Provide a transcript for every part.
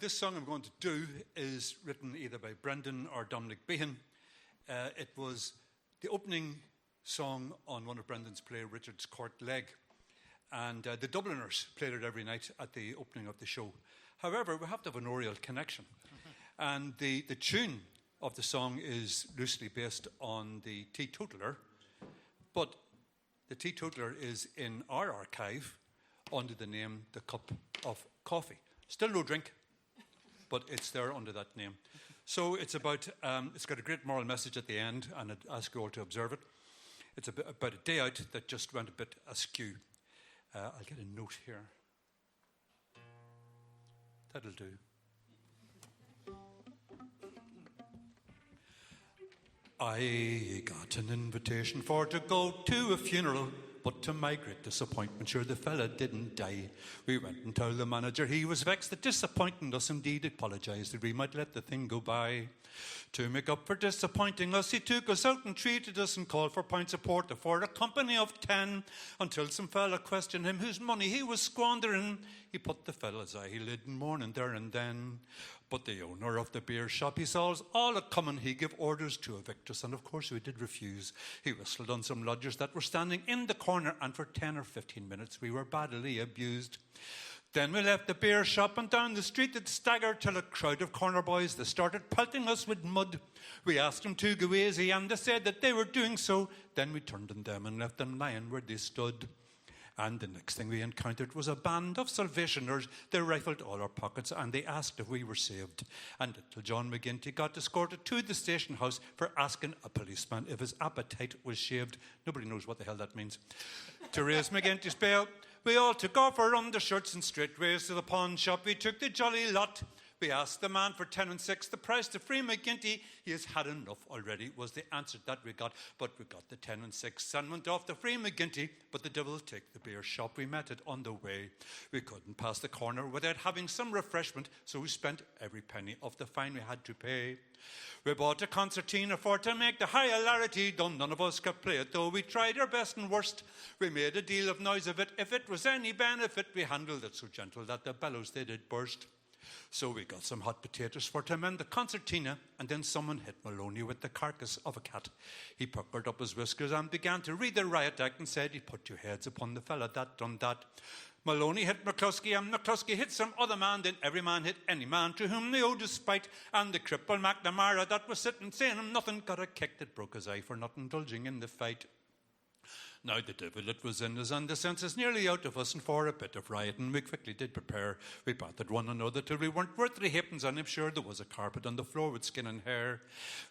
This song I'm going to do is written either by Brendan or Dominic Behan. It was the opening song on one of Brendan's play, Richard's Court Leg. And the Dubliners played it every night at the opening of the show. However, we have to have an Oriel connection. And the tune of the song is loosely based on the Teetotaler. But the Teetotaler is in our archive under the name The Cup of Coffee. Still no drink, but it's there under that name. So it's about, it's got a great moral message at the end, and I'd ask you all to observe it. It's about a day out that just went a bit askew. I'll get a note here. That'll do. I got an invitation for to go to a funeral, but to my great disappointment, sure the fella didn't die. We went and told the manager he was vexed at disappointing us. Indeed, apologised that we might let the thing go by. To make up for disappointing us, he took us out and treated us and called for pints of porter for a company of 10, until some fella questioned him whose money he was squandering. He put the fella's eyelid in mourning there and then. But the owner of the beer shop, he saw us all a-coming. He gave orders to evict us, and of course we did refuse. He whistled on some lodgers that were standing in the corner, and for 10 or 15 minutes we were badly abused. Then we left the beer shop and down the street it staggered till a crowd of corner boys, they started pelting us with mud. We asked them to go easy and they said that they were doing so. Then we turned on them and left them lying where they stood. And the next thing we encountered was a band of Salvationers. They rifled all our pockets and they asked if we were saved. And little John McGinty got escorted to the station house for asking a policeman if his appetite was shaved. Nobody knows what the hell that means. To raise McGinty's bail, we all took off our undershirts and straightways to the pawn shop. We took the jolly lot. We asked the man for 10 and 6, the price to free McGinty. He has had enough already, was the answer that we got. But we got the 10 and 6 and went off to free McGinty. But the devil take the beer shop, we met it on the way. We couldn't pass the corner without having some refreshment, so we spent every penny of the fine we had to pay. We bought a concertina for to make the high hilarity done. None of us could play it, though we tried our best and worst. We made a deal of noise of it. If it was any benefit, we handled it so gentle that the bellows they did burst. So we got some hot potatoes for to mend the concertina, and then someone hit Maloney with the carcass of a cat. He puckered up his whiskers and began to read the riot act and said he'd put 2 heads upon the fella that done that. Maloney hit McCluskey, and McCluskey hit some other man. Then every man hit any man to whom they owed despite. And the cripple McNamara that was sitting saying him nothing got a kick that broke his eye for not indulging in the fight. Now the devil it was in us, and the senses nearly out of us, and for a bit of rioting we quickly did prepare. We battered one another till we weren't worth 3 halfpence, and I'm sure there was a carpet on the floor with skin and hair.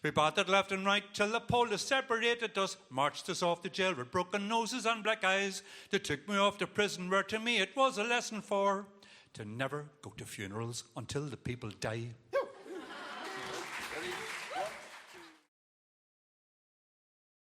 We battered left and right till the police separated us, marched us off to jail with broken noses and black eyes. They took me off to prison, where to me it was a lesson for to never go to funerals until the people die.